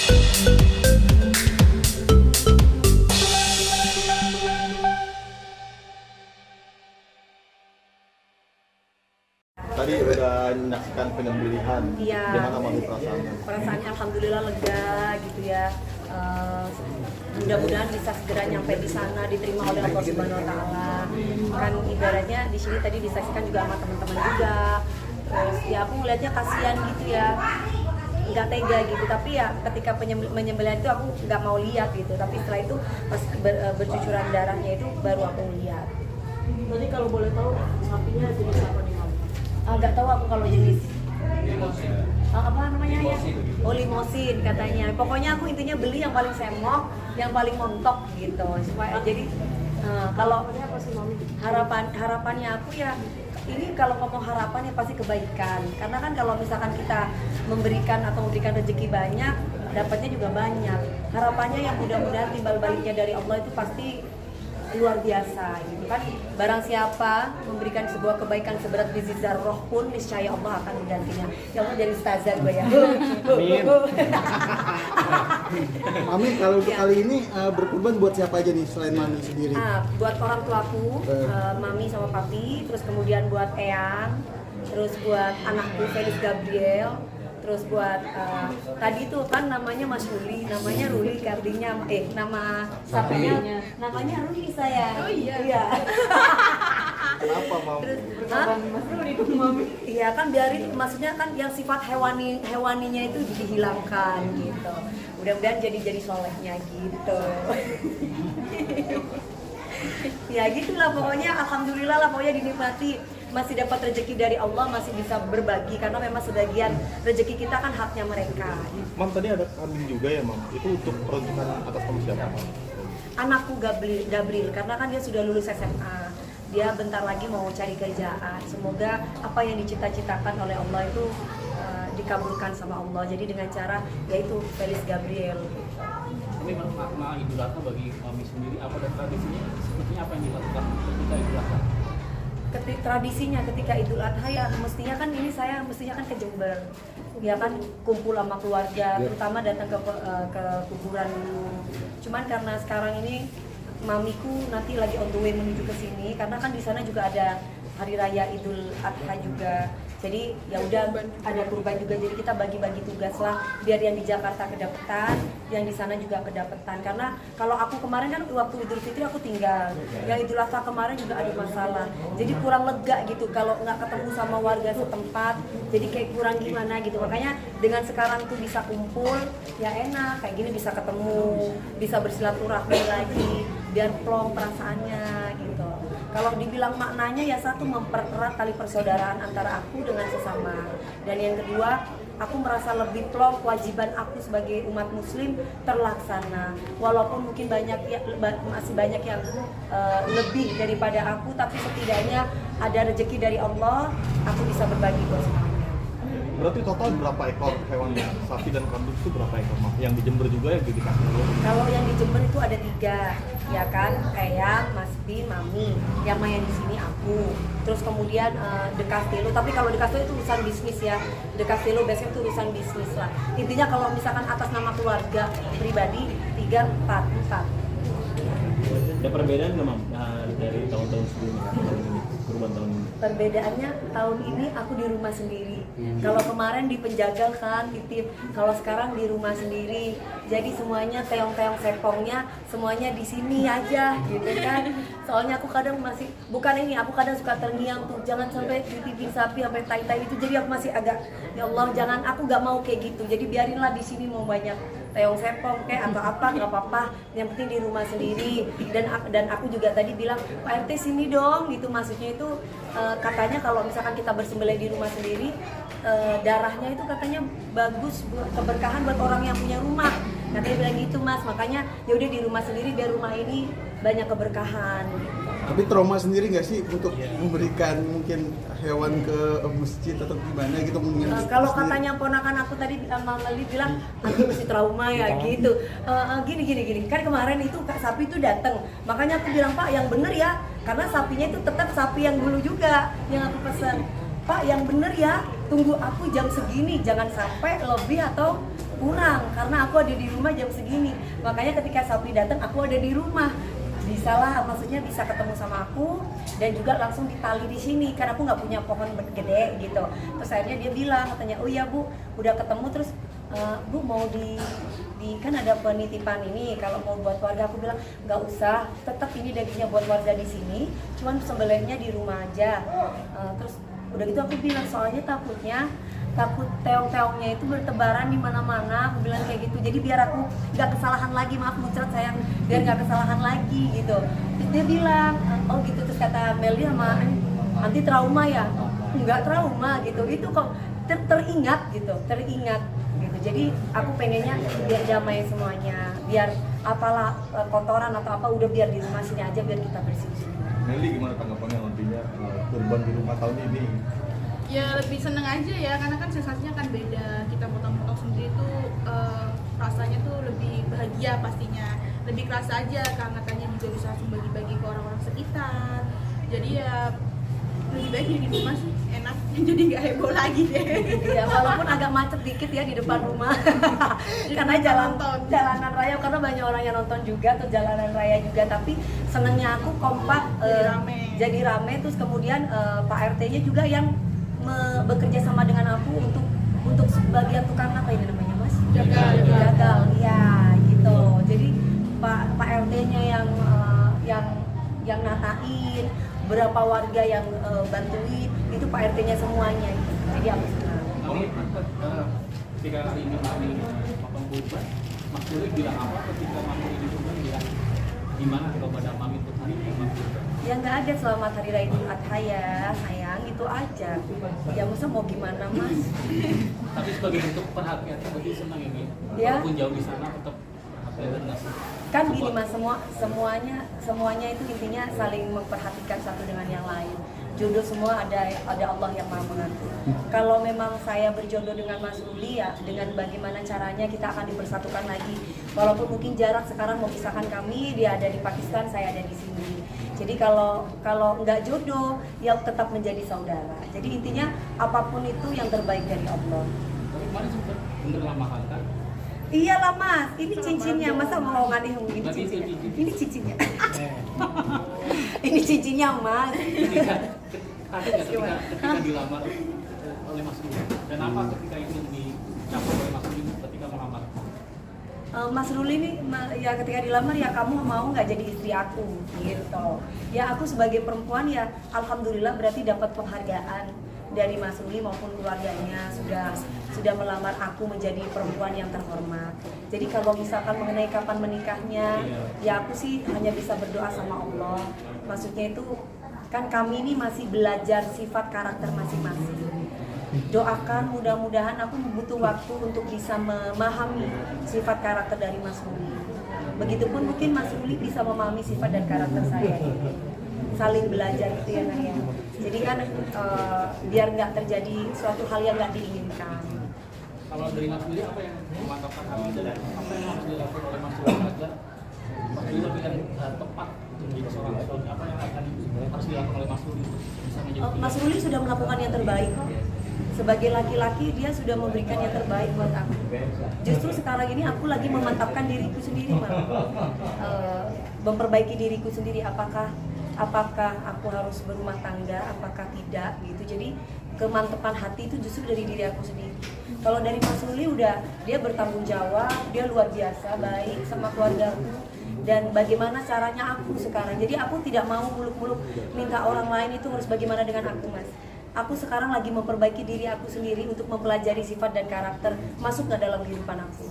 Tadi udah menyaksikan penyembelihan, Iya. gimana Mami perasaannya? Perasaannya alhamdulillah lega gitu ya. Mudah-mudahan bisa segera nyampe di sana, diterima oleh Allah Subhanahu Wa Taala. Kan ibaratnya di sini tadi disaksikan juga sama teman-teman juga. Terus ya aku ngeliatnya kasihan gitu ya, nggak tega gitu. Tapi ya ketika penyembelihan itu aku nggak mau lihat gitu. Tapi setelah itu pas bercucuran darahnya itu baru aku lihat. Jadi kalau boleh tahu sapinya jenis apa nih, Mam? Nggak tahu aku kalau jenis apa namanya ya? Oh, limosin katanya. Pokoknya aku intinya beli yang paling semok, yang paling montok gitu. Supaya jadi kalau Apa sih, Mami? harapannya aku ya ini kalau ngomong harapan ya pasti kebaikan. Karena kan kalau misalkan kita memberikan rezeki banyak, dapatnya juga banyak. Harapannya yang mudah-mudahan timbal baliknya dari Allah itu pasti luar biasa gitu kan. Barang siapa memberikan sebuah kebaikan seberat biji zarroh pun niscaya Allah akan menggantinya. Ya Allah, jadi ustazah gue ya. Amin. Mami, kalau untuk Ya. kali ini berkurban buat siapa aja nih selain Mami sendiri? Buat orang tuaku, mami sama papi, terus kemudian buat Eyang, terus buat anakku Felix Gabriel, terus buat tadi tuh kan namanya Mas Ruli, namanya Ruli kardinya nama sapenya namanya Ruli saya. Oh iya. Kenapa Mam? Terus Mas Ruli dong, Mami. iya kan biarin, maksudnya kan yang sifat hewaninya itu dihilangkan gitu. Mudah-mudahan jadi solehnya gitu. Ya gitulah pokoknya, alhamdulillah lah pokoknya dinikmati, masih dapat rezeki dari Allah, masih bisa berbagi karena memang sebagian rezeki kita kan haknya mereka. Mam, tadi ada kambing juga ya Mam? Itu untuk peruntukan atas nama siapa Mam? Anakku Gabriel karena kan dia sudah lulus SMA, dia bentar lagi mau cari kerjaan. Semoga apa yang dicita-citakan oleh Allah itu dikabulkan sama Allah. Jadi dengan cara yaitu Felix Gabriel. Ini makna Idul Adha bagi kami sendiri, apa dan tradisinya sepertinya apa yang dilakukan ketika Idul Adha? Tradisinya ketika Idul Adha ya mestinya kan ke Jember, ya kan kumpul sama keluarga, terutama datang ke kuburan dulu. Cuman karena sekarang ini mamiku nanti lagi on the way menuju ke sini, karena kan di sana juga ada hari raya Idul Adha juga. Jadi ya udah ada kurban juga, jadi kita bagi-bagi tugas lah biar yang di Jakarta kedapetan, yang di sana juga kedapetan. Karena kalau aku kemarin kan waktu Idul Fitri aku tinggal, yang Idul Adha kemarin juga ada masalah, jadi kurang lega gitu kalau nggak ketemu sama warga setempat, jadi kayak kurang gimana gitu. Makanya dengan sekarang tuh bisa kumpul, ya enak kayak gini, bisa ketemu, bisa bersilaturahmi lagi, biar plong perasaannya gitu. Kalau dibilang maknanya ya satu, mempererat tali persaudaraan antara aku dengan sesama, dan yang kedua aku merasa lebih plong kewajiban aku sebagai umat muslim terlaksana. Walaupun mungkin masih banyak yang lebih daripada aku, tapi setidaknya ada rezeki dari Allah, aku bisa berbagi buat semuanya. Berarti total berapa ekor hewan sapi dan kambing itu berapa ekor Mam? Yang di Jember juga ya di Kastil? Kalau yang di Jember itu ada 3, ya kan, Eyang, Mas Bin, Mami. Yang main di sini aku. Terus kemudian The Castello. Tapi kalau The Castello itu urusan bisnis ya. The Castello biasanya itu urusan bisnis lah. Intinya kalau misalkan atas nama keluarga pribadi 3, 4. Ada perbedaan nggak Mam dari tahun-tahun sebelumnya, tahun ini, kurban tahun ini? Perbedaannya tahun ini aku di rumah sendiri. Kalau kemarin di penjagal kan titip, kalau sekarang di rumah sendiri. Jadi semuanya teong-teong sepongnya semuanya di sini aja gitu kan. Soalnya aku kadang masih aku kadang suka terngiang tuh, jangan sampai titipin sapi sampai tai-tai itu. Jadi aku masih agak, ya Allah jangan, aku nggak mau kayak gitu. Jadi biarinlah di sini mau banyak teong sepong kayak atau apa, nggak apa-apa, yang penting di rumah sendiri. Dan aku juga tadi bilang, Pak RT sini dong gitu, maksudnya itu katanya kalau misalkan kita bersembelih di rumah sendiri, darahnya itu katanya bagus buat keberkahan buat orang yang punya rumah, katanya bilang gitu Mas. Makanya ya udah di rumah sendiri biar rumah ini banyak keberkahan gitu. Tapi trauma sendiri nggak sih untuk memberikan mungkin hewan ke masjid atau gimana gitu mungkin? Kalau katanya ponakan aku tadi Mali bilang aku mesti trauma ya gitu. Gini kan kemarin itu sapi itu datang, makanya aku bilang Pak yang bener ya, karena sapinya itu tetap sapi yang dulu juga yang aku pesan. Pak yang bener ya, tunggu aku jam segini, jangan sampai lebih atau kurang karena aku ada di rumah jam segini. Makanya ketika sapi datang aku ada di rumah. Bisalah, maksudnya bisa ketemu sama aku dan juga langsung ditali di sini karena aku nggak punya pohon gede gitu. Terus akhirnya dia bilang, katanya, oh iya Bu, udah ketemu, terus Bu mau di kan ada penitipan ini kalau mau buat warga. Aku bilang nggak usah, tetap ini dagingnya buat warga di sini, cuman sembelihnya di rumah aja. Terus udah gitu aku bilang soalnya takut teong-teongnya itu bertebaran di mana-mana. Aku bilang kayak gitu, jadi biar aku nggak kesalahan lagi, maaf muncrat sayang, biar nggak kesalahan lagi gitu. Terus dia bilang, oh gitu. Terus kata Melly sama anti trauma ya, nggak trauma gitu, itu kok teringat gitu. Jadi aku pengennya biar damai semuanya, biar apalah kotoran atau apa udah biar di rumah sini aja, biar kita bersih. Melly gimana tanggapannya nantinya kurban di rumah tahun ini? Ya lebih seneng aja ya, karena kan sensasinya kan beda. Kita potong-potong sendiri tuh rasanya tuh lebih bahagia pastinya, lebih kerasa aja, kehangatannya juga bisa langsung bagi-bagi ke orang-orang sekitar. Jadi ya lebih baik di rumah sih, enak. Jadi nggak heboh lagi deh. Ya walaupun agak macet dikit ya di depan rumah karena jalanan raya, karena banyak orang yang nonton juga tuh jalanan raya juga. Tapi senengnya aku kompak, jadi rame. Terus kemudian Pak RT-nya juga yang bekerja sama dengan aku untuk sebagian tukang apa ini namanya Mas? Jagal, ya gitu. Jadi Pak RT-nya yang natain, berapa warga yang bantuin, itu Pak RT-nya semuanya gitu. Jadi aku senang. Ketika hari ini kami potong kurban, Mas Luli bilang apa ketika Mami ini kurban, bilang gimana kepada Mami untuk hari ini kurban? Ya nggak ada, selamat hari raya Idul Adha ya sayang, itu aja. Ya masa mau gimana Mas? Tapi sebagai bentuk perhatian, berarti senang ya Mi? Ya. Walaupun jauh di sana tetap perhatian nggak sih? Kan gini Mas, semuanya itu intinya saling memperhatikan satu dengan yang lain. Jodoh semua ada Allah yang Maha mengatur. Kalau memang saya berjodoh dengan Mas Ruli ya, dengan bagaimana caranya kita akan dipersatukan lagi. Walaupun mungkin jarak sekarang memisahkan kami, dia ada di Pakistan, saya ada di sini. Jadi kalau nggak jodoh, ya tetap menjadi saudara. Jadi intinya apapun itu yang terbaik dari Allah. Tapi kemarin sempat bener lama kan? Iyalah Mas, ini cincinnya, masa mau ngadih ini Berarti itu cincinnya? cincin. Ini cincinnya. Ini cincinnya Mas. Tapi ketika dilamar oleh Mas Ruli, dan apa ketika itu dicapai oleh Mas Ruli ketika melamar? Mas Ruli ini ya ketika dilamar, ya kamu mau nggak jadi istri aku gitu. Ya aku sebagai perempuan ya alhamdulillah berarti dapat penghargaan dari Mas Ruli maupun keluarganya sudah melamar aku menjadi perempuan yang terhormat. Jadi kalau misalkan mengenai kapan menikahnya, ya aku sih hanya bisa berdoa sama Allah. Maksudnya itu kan kami ini masih belajar sifat karakter masing-masing. Doakan mudah-mudahan aku butuh waktu untuk bisa memahami sifat karakter dari Mas Ruli. Begitupun mungkin Mas Ruli bisa memahami sifat dan karakter saya. Saling belajar itu ya Naya. Jadi kan biar nggak terjadi suatu hal yang nggak diinginkan. Kalau dari Mas Ruli, apa yang memantapkan kami dan apa yang harus dilakukan oleh Mas Ruli agar Mas Ruli lebih tepat menjadi seorang suami? Apa yang harus dilakukan oleh Mas Ruli bisa menjadi Mas Ruli sudah melakukan yang terbaik kok. Sebagai laki-laki dia sudah memberikan yang terbaik buat aku. Justru sekarang ini aku lagi memantapkan diriku sendiri, memperbaiki diriku sendiri. Apakah aku harus berumah tangga, apakah tidak gitu. Jadi kemantapan hati itu justru dari diri aku sendiri. Kalau dari Mas Ruli udah, dia bertanggung jawab, dia luar biasa baik sama keluargaku. Dan bagaimana caranya aku sekarang. Jadi aku tidak mau muluk-muluk minta orang lain itu harus bagaimana dengan aku Mas. Aku sekarang lagi memperbaiki diri aku sendiri untuk mempelajari sifat dan karakter masuk ke dalam kehidupan aku.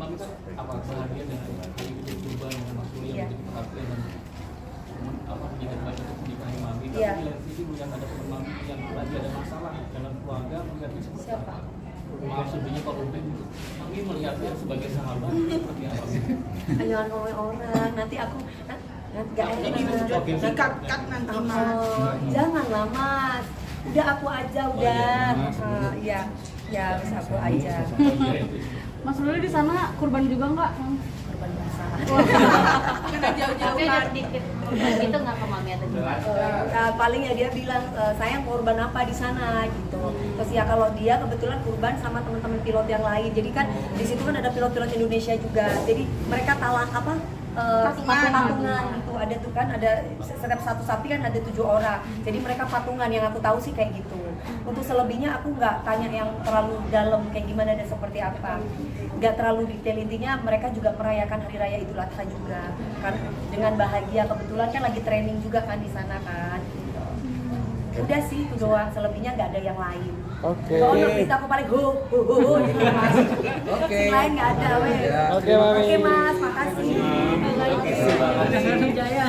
Mami kan apa bahagia dengan hari itu berubah dengan Mas Ruli yang begitu perhatian dan menjadi baik untuk menikahi Mami. Tapi di lain sisi melihat ada teman Mami yang lagi ada masalah dalam keluarga, melihatnya seperti apa? Maaf sebelumnya Pak Ruben, Mami melihatnya sebagai sahabat seperti apa? Jangan ngomongin orang, nanti aku gak enak. Dikat nanti Mas. Janganlah Mas, udah aku aja udah. Ya bisa aku aja. Mas Ruli di sana kurban juga nggak? Korban masalah. Kena jauh-jauh Tapi ada kan. sedikit gitu nggak ke mami atau gimana? Paling ya dia bilang sayang korban apa di sana gitu. Terus ya kalau dia kebetulan kurban sama teman-teman pilot yang lain. Jadi kan di situ kan ada pilot-pilot Indonesia juga. Jadi mereka patungan gitu. Ada tuh kan ada setiap satu sapi kan ada 7 orang. Jadi mereka patungan, yang aku tahu sih kayak gitu. Untuk selebihnya aku nggak tanya yang terlalu dalam kayak gimana dan seperti apa. Nggak terlalu detail, intinya mereka juga merayakan hari raya Idul Adha juga kan dengan bahagia. Kebetulan kan lagi training juga kan di sana kan. Udah sih itu doang, selebihnya nggak ada yang lain. Oke. Kalau berita aku paling ho gitu mas. Oke. Lain nggak ada weh. Oke, Mami. Oke mas, makasih. Makasih. Jaya.